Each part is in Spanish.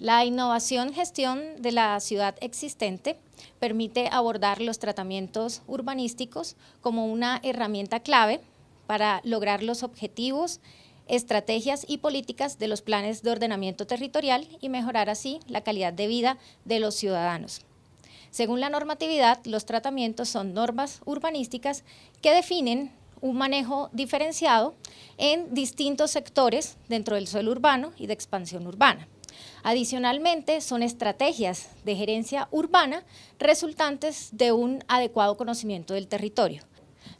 La innovación-gestión de la ciudad existente permite abordar los tratamientos urbanísticos como una herramienta clave para lograr los objetivos, estrategias y políticas de los planes de ordenamiento territorial y mejorar así la calidad de vida de los ciudadanos. Según la normatividad, los tratamientos son normas urbanísticas que definen un manejo diferenciado en distintos sectores dentro del suelo urbano y de expansión urbana. Adicionalmente, son estrategias de gerencia urbana resultantes de un adecuado conocimiento del territorio.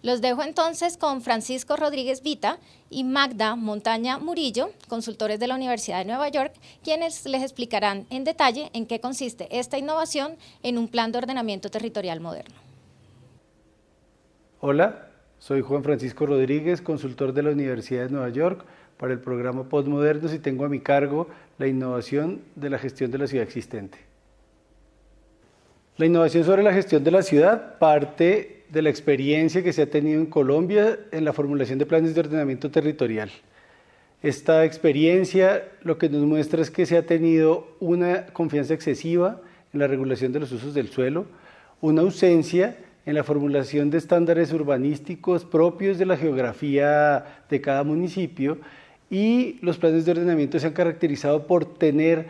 Los dejo entonces con Francisco Rodríguez Vita y Magda Montaña Murillo, consultores de la Universidad de Nueva York, quienes les explicarán en detalle en qué consiste esta innovación en un plan de ordenamiento territorial moderno. Hola, soy Juan Francisco Rodríguez, consultor de la Universidad de Nueva York para el programa Postmodernos y tengo a mi cargo la innovación de la gestión de la ciudad existente. La innovación sobre la gestión de la ciudad parte de la experiencia que se ha tenido en Colombia en la formulación de planes de ordenamiento territorial. Esta experiencia lo que nos muestra es que se ha tenido una confianza excesiva en la regulación de los usos del suelo, una ausencia en la formulación de estándares urbanísticos propios de la geografía de cada municipio, y los planes de ordenamiento se han caracterizado por tener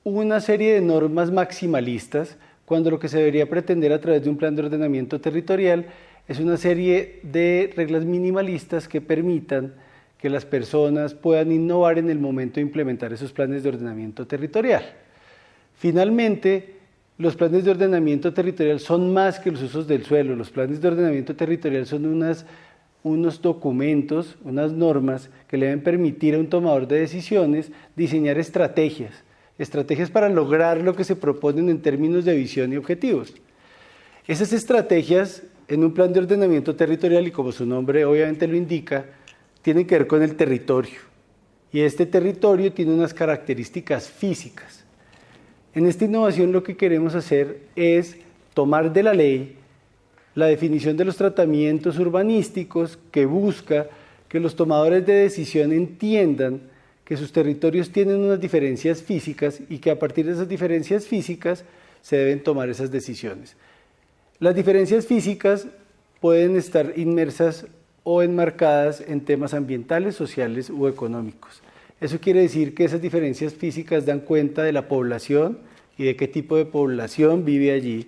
una serie de normas maximalistas, cuando lo que se debería pretender a través de un plan de ordenamiento territorial es una serie de reglas minimalistas que permitan que las personas puedan innovar en el momento de implementar esos planes de ordenamiento territorial. Finalmente, los planes de ordenamiento territorial son más que los usos del suelo. Los planes de ordenamiento territorial son unos documentos, unas normas que le deben permitir a un tomador de decisiones diseñar estrategias para lograr lo que se proponen en términos de visión y objetivos. Esas estrategias en un plan de ordenamiento territorial, y como su nombre obviamente lo indica, tienen que ver con el territorio. Y este territorio tiene unas características físicas. En esta innovación lo que queremos hacer es tomar de la ley la definición de los tratamientos urbanísticos que busca que los tomadores de decisión entiendan que sus territorios tienen unas diferencias físicas y que a partir de esas diferencias físicas se deben tomar esas decisiones. Las diferencias físicas pueden estar inmersas o enmarcadas en temas ambientales, sociales u económicos. Eso quiere decir que esas diferencias físicas dan cuenta de la población y de qué tipo de población vive allí,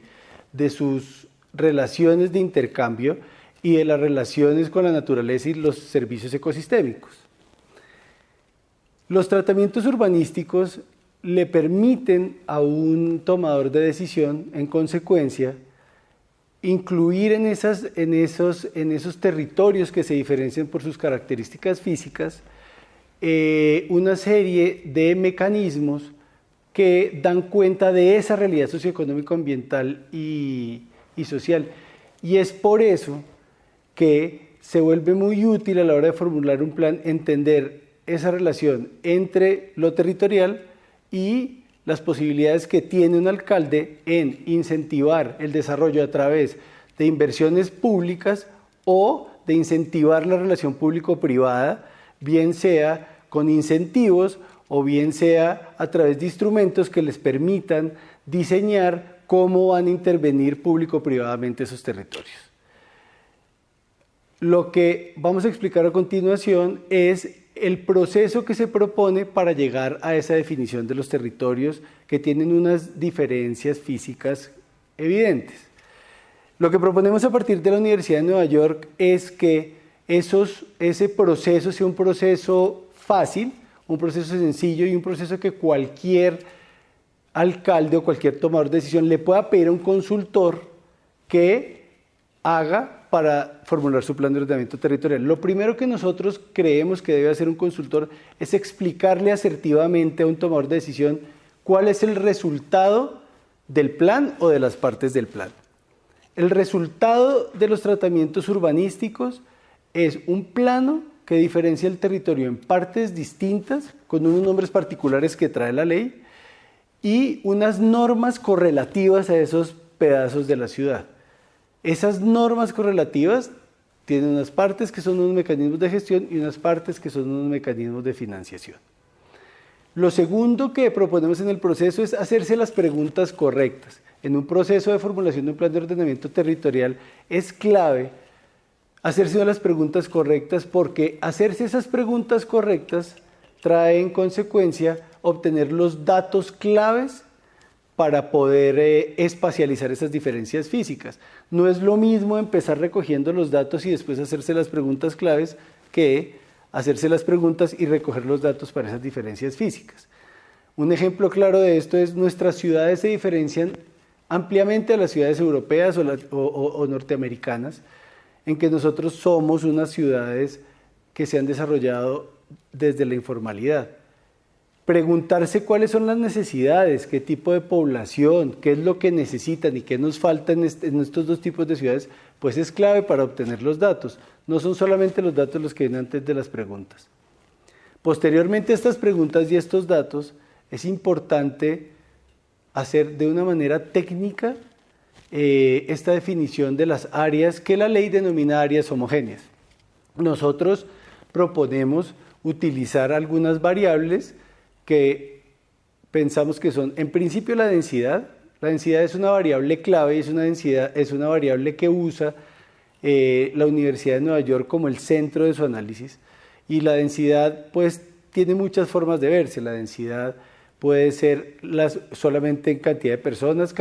de sus relaciones de intercambio y de las relaciones con la naturaleza y los servicios ecosistémicos. Los tratamientos urbanísticos le permiten a un tomador de decisión, en consecuencia, incluir en esos territorios que se diferencian por sus características físicas una serie de mecanismos que dan cuenta de esa realidad socioeconómico, ambiental y social. Y es por eso que se vuelve muy útil a la hora de formular un plan entender esa relación entre lo territorial y las posibilidades que tiene un alcalde en incentivar el desarrollo a través de inversiones públicas o de incentivar la relación público-privada, bien sea con incentivos o bien sea a través de instrumentos que les permitan diseñar cómo van a intervenir público-privadamente esos territorios. Lo que vamos a explicar a continuación es el proceso que se propone para llegar a esa definición de los territorios que tienen unas diferencias físicas evidentes. Lo que proponemos a partir de la Universidad de Nueva York es que ese proceso sea un proceso fácil, un proceso sencillo y un proceso que cualquier alcalde o cualquier tomador de decisión le pueda pedir a un consultor que haga para formular su plan de ordenamiento territorial. Lo primero que nosotros creemos que debe hacer un consultor es explicarle asertivamente a un tomador de decisión cuál es el resultado del plan o de las partes del plan. El resultado de los tratamientos urbanísticos es un plano que diferencia el territorio en partes distintas, con unos nombres particulares que trae la ley, y unas normas correlativas a esos pedazos de la ciudad. Esas normas correlativas tienen unas partes que son unos mecanismos de gestión y unas partes que son unos mecanismos de financiación. Lo segundo que proponemos en el proceso es hacerse las preguntas correctas. En un proceso de formulación de un plan de ordenamiento territorial es clave hacerse las preguntas correctas, porque hacerse esas preguntas correctas trae en consecuencia obtener los datos claves para poder espacializar esas diferencias físicas. No es lo mismo empezar recogiendo los datos y después hacerse las preguntas claves que hacerse las preguntas y recoger los datos para esas diferencias físicas. Un ejemplo claro de esto es nuestras ciudades se diferencian ampliamente a las ciudades europeas o norteamericanas, en que nosotros somos unas ciudades que se han desarrollado desde la informalidad. Preguntarse cuáles son las necesidades, qué tipo de población, qué es lo que necesitan y qué nos falta en estos dos tipos de ciudades, pues es clave para obtener los datos. No son solamente los datos los que vienen antes de las preguntas. Posteriormente a estas preguntas y estos datos, es importante hacer de una manera técnica esta definición de las áreas que la ley denomina áreas homogéneas. Nosotros proponemos utilizar algunas variables que pensamos que son, en principio, la densidad. La densidad es una variable clave y es una variable que usa la Universidad de Nueva York como el centro de su análisis. Y la densidad, pues, tiene muchas formas de verse. La densidad puede ser solamente en cantidad de personas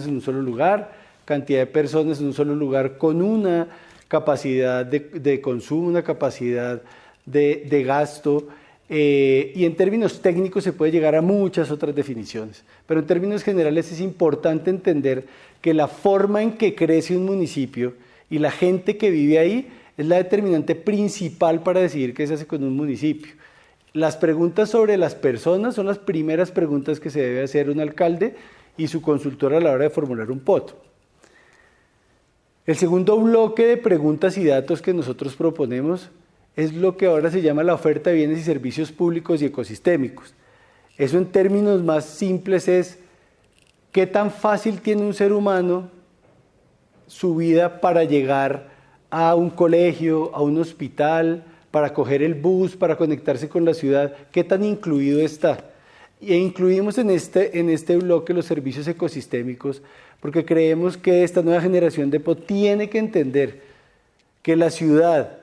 en un solo lugar, cantidad de personas en un solo lugar con una capacidad de consumo, una capacidad de gasto. Y en términos técnicos se puede llegar a muchas otras definiciones, pero en términos generales es importante entender que la forma en que crece un municipio y la gente que vive ahí es la determinante principal para decidir qué se hace con un municipio. Las preguntas sobre las personas son las primeras preguntas que se debe hacer un alcalde y su consultor a la hora de formular un POT. El segundo bloque de preguntas y datos que nosotros proponemos es lo que ahora se llama la oferta de bienes y servicios públicos y ecosistémicos. Eso en términos más simples es qué tan fácil tiene un ser humano su vida para llegar a un colegio, a un hospital, para coger el bus, para conectarse con la ciudad, qué tan incluido está. E incluimos en este bloque los servicios ecosistémicos porque creemos que esta nueva generación de POT tiene que entender que la ciudad,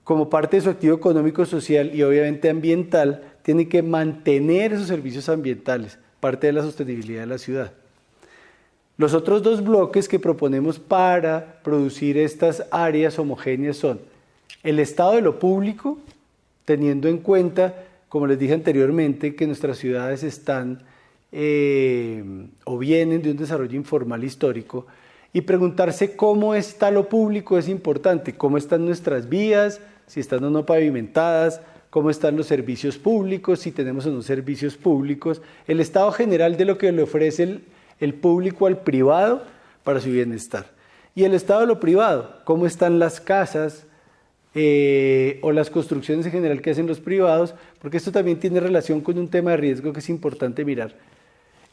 como parte de su activo económico, social y obviamente ambiental, tiene que mantener esos servicios ambientales, parte de la sostenibilidad de la ciudad. Los otros dos bloques que proponemos para producir estas áreas homogéneas son el estado de lo público, teniendo en cuenta, como les dije anteriormente, que nuestras ciudades están o vienen de un desarrollo informal histórico, y preguntarse cómo está lo público es importante, cómo están nuestras vías, si están o no pavimentadas, cómo están los servicios públicos, si tenemos o no servicios públicos, el estado general de lo que le ofrece el público al privado para su bienestar. Y el estado de lo privado, cómo están las casas o las construcciones en general que hacen los privados, porque esto también tiene relación con un tema de riesgo que es importante mirar.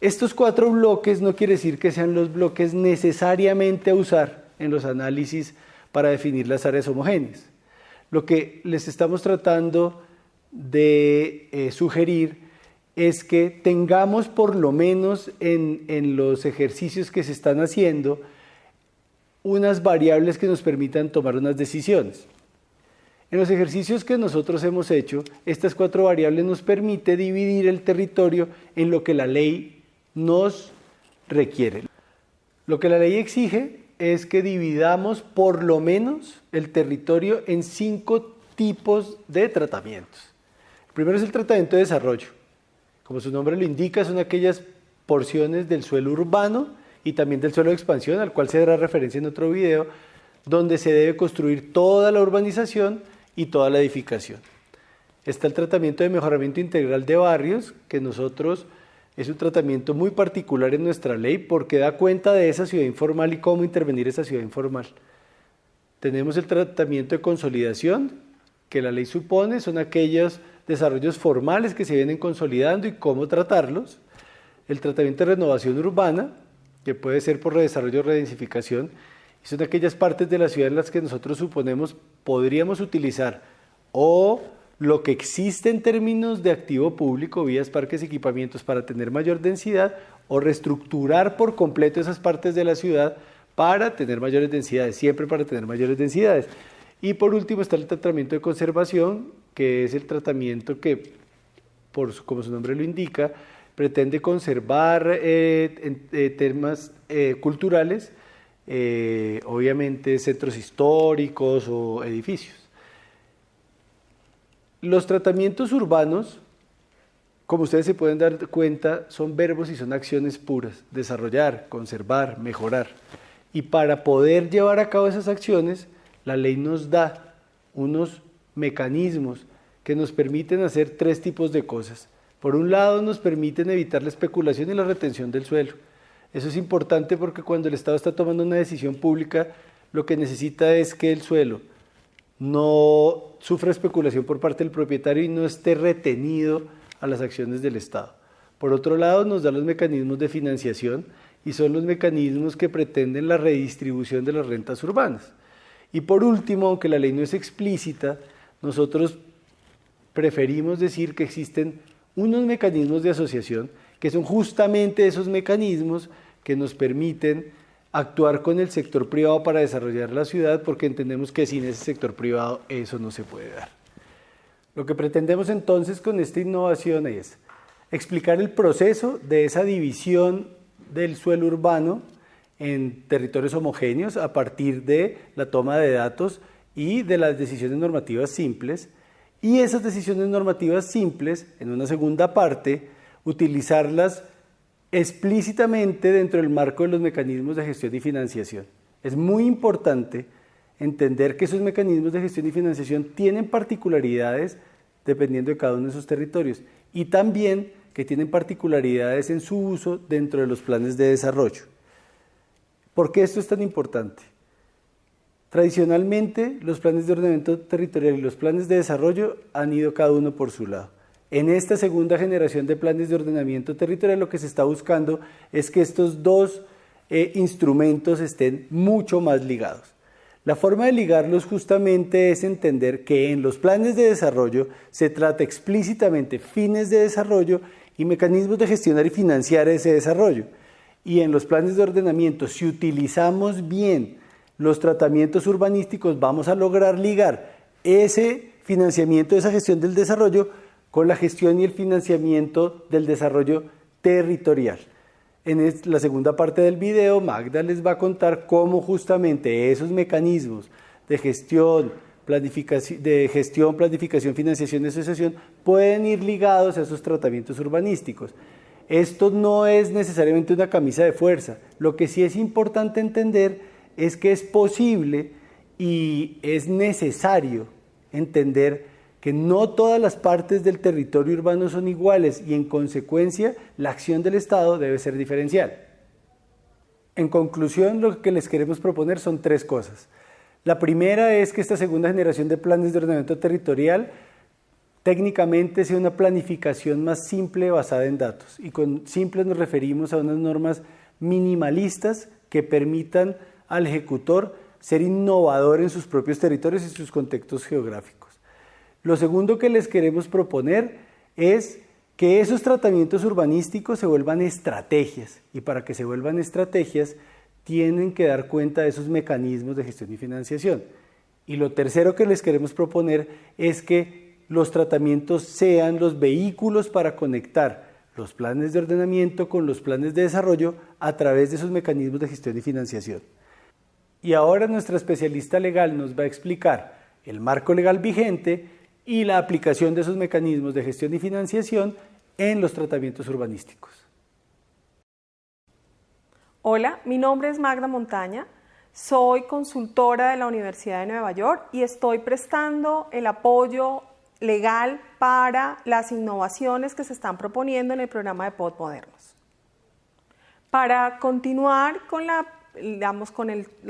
Estos 4 bloques no quiere decir que sean los bloques necesariamente a usar en los análisis para definir las áreas homogéneas. Lo que les estamos tratando de sugerir es que tengamos por lo menos en los ejercicios que se están haciendo unas variables que nos permitan tomar unas decisiones. En los ejercicios que nosotros hemos hecho, estas 4 variables nos permiten dividir el territorio en lo que la ley nos requiere. Lo que la ley exige es que dividamos por lo menos el territorio en 5 tipos de tratamientos. El primero es el tratamiento de desarrollo. Como su nombre lo indica, son aquellas porciones del suelo urbano y también del suelo de expansión, al cual se dará referencia en otro video, donde se debe construir toda la urbanización y toda la edificación. Está el tratamiento de mejoramiento integral de barrios, que nosotros es un tratamiento muy particular en nuestra ley porque da cuenta de esa ciudad informal y cómo intervenir esa ciudad informal. Tenemos el tratamiento de consolidación, que la ley supone, son aquellos desarrollos formales que se vienen consolidando y cómo tratarlos. El tratamiento de renovación urbana, que puede ser por redesarrollo o redensificación, y son aquellas partes de la ciudad en las que nosotros suponemos podríamos utilizar o lo que existe en términos de activo público, vías, parques, equipamientos para tener mayor densidad, o reestructurar por completo esas partes de la ciudad para tener mayores densidades, siempre para tener mayores densidades. Y por último está el tratamiento de conservación, que es el tratamiento que, como su nombre lo indica, pretende conservar temas culturales, obviamente centros históricos o edificios. Los tratamientos urbanos, como ustedes se pueden dar cuenta, son verbos y son acciones puras: desarrollar, conservar, mejorar. Y para poder llevar a cabo esas acciones, la ley nos da unos mecanismos que nos permiten hacer tres tipos de cosas. Por un lado, nos permiten evitar la especulación y la retención del suelo. Eso es importante porque cuando el Estado está tomando una decisión pública, lo que necesita es que el suelo no sufra especulación por parte del propietario y no esté retenido a las acciones del Estado. Por otro lado, nos da los mecanismos de financiación y son los mecanismos que pretenden la redistribución de las rentas urbanas. Y por último, aunque la ley no es explícita, nosotros preferimos decir que existen unos mecanismos de asociación que son justamente esos mecanismos que nos permiten actuar con el sector privado para desarrollar la ciudad, porque entendemos que sin ese sector privado eso no se puede dar. Lo que pretendemos entonces con esta innovación es explicar el proceso de esa división del suelo urbano en territorios homogéneos a partir de la toma de datos y de las decisiones normativas simples, y esas decisiones normativas simples, en una segunda parte, utilizarlas explícitamente dentro del marco de los mecanismos de gestión y financiación. Es muy importante entender que esos mecanismos de gestión y financiación tienen particularidades dependiendo de cada uno de esos territorios y también que tienen particularidades en su uso dentro de los planes de desarrollo. ¿Por qué esto es tan importante? Tradicionalmente, los planes de ordenamiento territorial y los planes de desarrollo han ido cada uno por su lado. En esta segunda generación de planes de ordenamiento territorial, lo que se está buscando es que estos dos instrumentos estén mucho más ligados. La forma de ligarlos justamente es entender que en los planes de desarrollo se trata explícitamente fines de desarrollo y mecanismos de gestionar y financiar ese desarrollo. Y en los planes de ordenamiento, si utilizamos bien los tratamientos urbanísticos, vamos a lograr ligar ese financiamiento de esa gestión del desarrollo con la gestión y el financiamiento del desarrollo territorial. En la segunda parte del video, Magda les va a contar cómo justamente esos mecanismos de gestión, planificación, financiación y asociación pueden ir ligados a esos tratamientos urbanísticos. Esto no es necesariamente una camisa de fuerza. Lo que sí es importante entender es que es posible y es necesario entender que no todas las partes del territorio urbano son iguales y en consecuencia la acción del Estado debe ser diferencial. En conclusión, lo que les queremos proponer son tres cosas. La primera es que esta segunda generación de planes de ordenamiento territorial técnicamente sea una planificación más simple basada en datos. Y con simple nos referimos a unas normas minimalistas que permitan al ejecutor ser innovador en sus propios territorios y sus contextos geográficos. Lo segundo que les queremos proponer es que esos tratamientos urbanísticos se vuelvan estrategias, y para que se vuelvan estrategias tienen que dar cuenta de esos mecanismos de gestión y financiación. Y lo tercero que les queremos proponer es que los tratamientos sean los vehículos para conectar los planes de ordenamiento con los planes de desarrollo a través de esos mecanismos de gestión y financiación. Y ahora nuestra especialista legal nos va a explicar el marco legal vigente y la aplicación de esos mecanismos de gestión y financiación en los tratamientos urbanísticos. Hola, mi nombre es Magda Montaña, soy consultora de la Universidad de Nueva York y estoy prestando el apoyo legal para las innovaciones que se están proponiendo en el programa de POD Modernos. Para continuar con la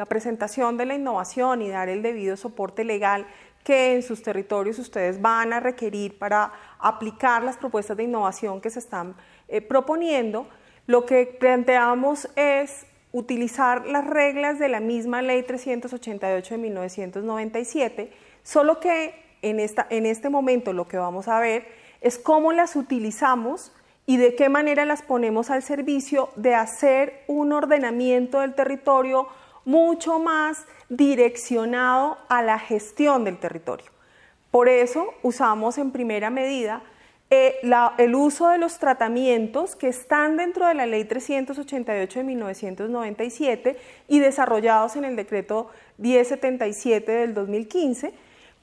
presentación de la innovación y dar el debido soporte legal que en sus territorios ustedes van a requerir para aplicar las propuestas de innovación que se están proponiendo, lo que planteamos es utilizar las reglas de la misma Ley 388 de 1997, solo que en este momento lo que vamos a ver es cómo las utilizamos y de qué manera las ponemos al servicio de hacer un ordenamiento del territorio mucho más direccionado a la gestión del territorio. Por eso usamos en primera medida el uso de los tratamientos que están dentro de la Ley 388 de 1997 y desarrollados en el Decreto 1077 del 2015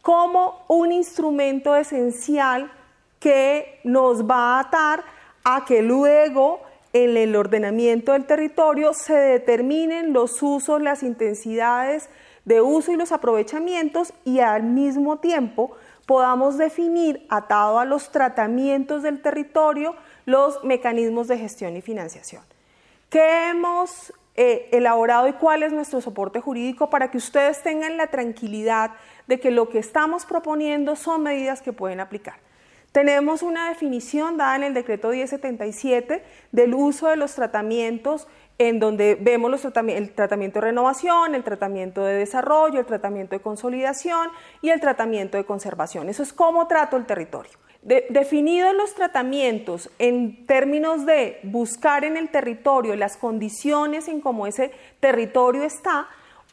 como un instrumento esencial que nos va a atar a que luego en el ordenamiento del territorio se determinen los usos, las intensidades de uso y los aprovechamientos y al mismo tiempo podamos definir, atado a los tratamientos del territorio, los mecanismos de gestión y financiación. ¿Qué hemos elaborado y cuál es nuestro soporte jurídico para que ustedes tengan la tranquilidad de que lo que estamos proponiendo son medidas que pueden aplicar? Tenemos una definición dada en el decreto 1077 del uso de los tratamientos, en donde vemos el tratamiento de renovación, el tratamiento de desarrollo, el tratamiento de consolidación y el tratamiento de conservación. Eso es cómo trato el territorio. Definidos los tratamientos en términos de buscar en el territorio las condiciones en cómo ese territorio está,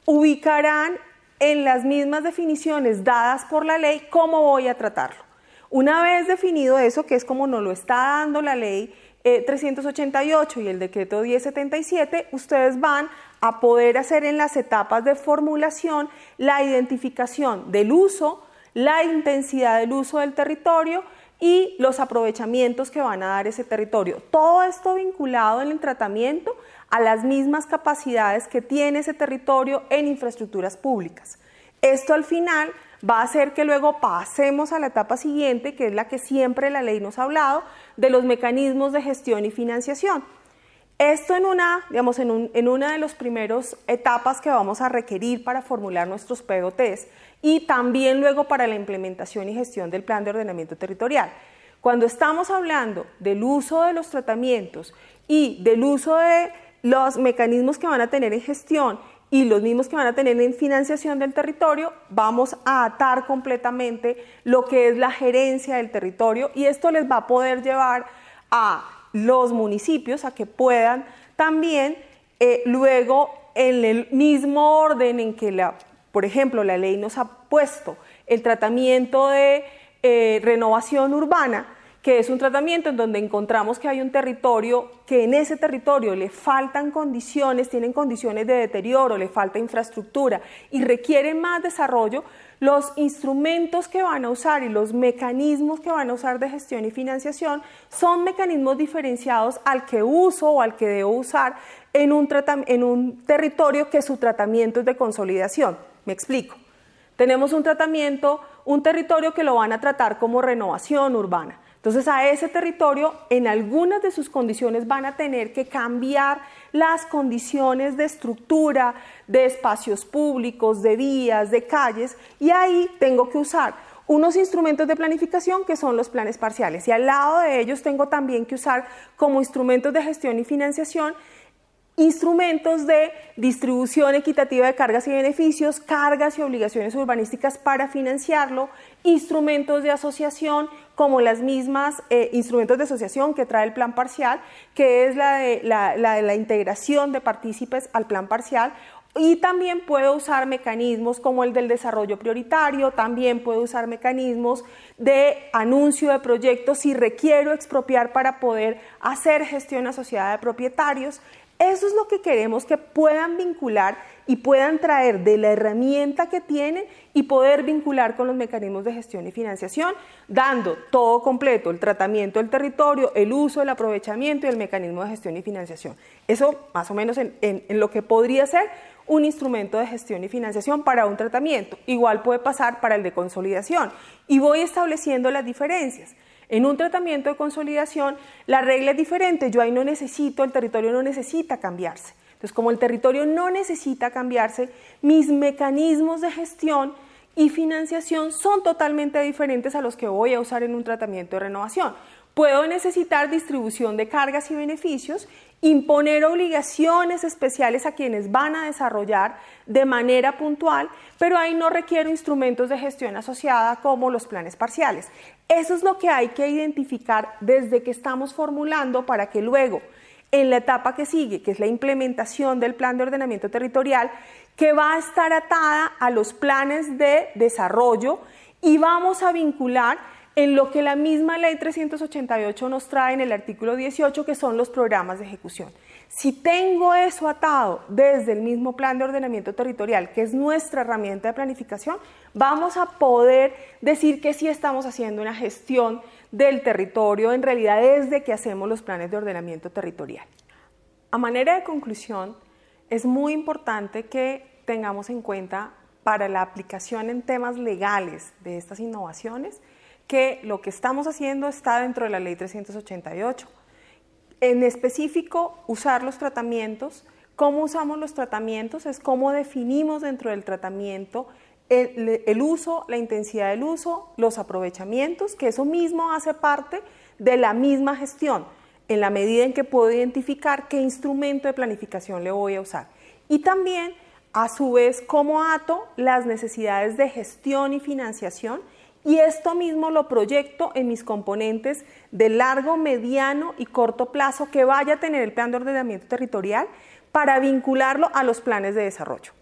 ubicarán en las mismas definiciones dadas por la ley cómo voy a tratarlo. Una vez definido eso, que es como nos lo está dando la ley 388 y el decreto 1077, ustedes van a poder hacer en las etapas de formulación la identificación del uso, la intensidad del uso del territorio y los aprovechamientos que van a dar ese territorio. Todo esto vinculado en el tratamiento a las mismas capacidades que tiene ese territorio en infraestructuras públicas. Esto al final va a hacer que luego pasemos a la etapa siguiente, que es la que siempre la ley nos ha hablado, de los mecanismos de gestión y financiación. Esto en una de las primeras etapas que vamos a requerir para formular nuestros POTs y también luego para la implementación y gestión del Plan de Ordenamiento Territorial. Cuando estamos hablando del uso de los tratamientos y del uso de los mecanismos que van a tener en gestión y los mismos que van a tener en financiación del territorio, vamos a atar completamente lo que es la gerencia del territorio y esto les va a poder llevar a los municipios a que puedan también luego en el mismo orden en que por ejemplo la ley nos ha puesto el tratamiento de renovación urbana, que es un tratamiento en donde encontramos que hay un territorio que en ese territorio le faltan condiciones, tienen condiciones de deterioro, le falta infraestructura y requieren más desarrollo. Los instrumentos que van a usar y los mecanismos que van a usar de gestión y financiación son mecanismos diferenciados al que uso o al que debo usar en un territorio que su tratamiento es de consolidación. Me explico. Tenemos un territorio que lo van a tratar como renovación urbana. Entonces a ese territorio en algunas de sus condiciones van a tener que cambiar las condiciones de estructura, de espacios públicos, de vías, de calles y ahí tengo que usar unos instrumentos de planificación que son los planes parciales y al lado de ellos tengo también que usar como instrumentos de gestión y financiación instrumentos de distribución equitativa de cargas y beneficios, cargas y obligaciones urbanísticas para financiarlo, instrumentos de asociación como las mismas instrumentos de asociación que trae el plan parcial, que es la integración de partícipes al plan parcial, y también puedo usar mecanismos como el del desarrollo prioritario, también puedo usar mecanismos de anuncio de proyectos si requiero expropiar para poder hacer gestión asociada de propietarios. Eso es lo que queremos que puedan vincular y puedan traer de la herramienta que tienen y poder vincular con los mecanismos de gestión y financiación, dando todo completo, el tratamiento del territorio, el uso, el aprovechamiento y el mecanismo de gestión y financiación. Eso más o menos en lo que podría ser un instrumento de gestión y financiación para un tratamiento. Igual puede pasar para el de consolidación y voy estableciendo las diferencias. En un tratamiento de consolidación, la regla es diferente, yo ahí no necesito, el territorio no necesita cambiarse. Entonces, como el territorio no necesita cambiarse, mis mecanismos de gestión y financiación son totalmente diferentes a los que voy a usar en un tratamiento de renovación. Puedo necesitar distribución de cargas y beneficios imponer obligaciones especiales a quienes van a desarrollar de manera puntual, pero ahí no requiero instrumentos de gestión asociada como los planes parciales. Eso es lo que hay que identificar desde que estamos formulando para que luego, en la etapa que sigue, que es la implementación del plan de ordenamiento territorial, que va a estar atada a los planes de desarrollo y vamos a vincular en lo que la misma Ley 388 nos trae en el artículo 18, que son los programas de ejecución. Si tengo eso atado desde el mismo plan de ordenamiento territorial, que es nuestra herramienta de planificación, vamos a poder decir que sí estamos haciendo una gestión del territorio en realidad desde que hacemos los planes de ordenamiento territorial. A manera de conclusión, es muy importante que tengamos en cuenta para la aplicación en temas legales de estas innovaciones que lo que estamos haciendo está dentro de la Ley 388. En específico, usar los tratamientos. ¿Cómo usamos los tratamientos? Es cómo definimos dentro del tratamiento el uso, la intensidad del uso, los aprovechamientos, que eso mismo hace parte de la misma gestión, en la medida en que puedo identificar qué instrumento de planificación le voy a usar. Y también, a su vez, cómo ato las necesidades de gestión y financiación, y esto mismo lo proyecto en mis componentes de largo, mediano y corto plazo que vaya a tener el plan de ordenamiento territorial para vincularlo a los planes de desarrollo.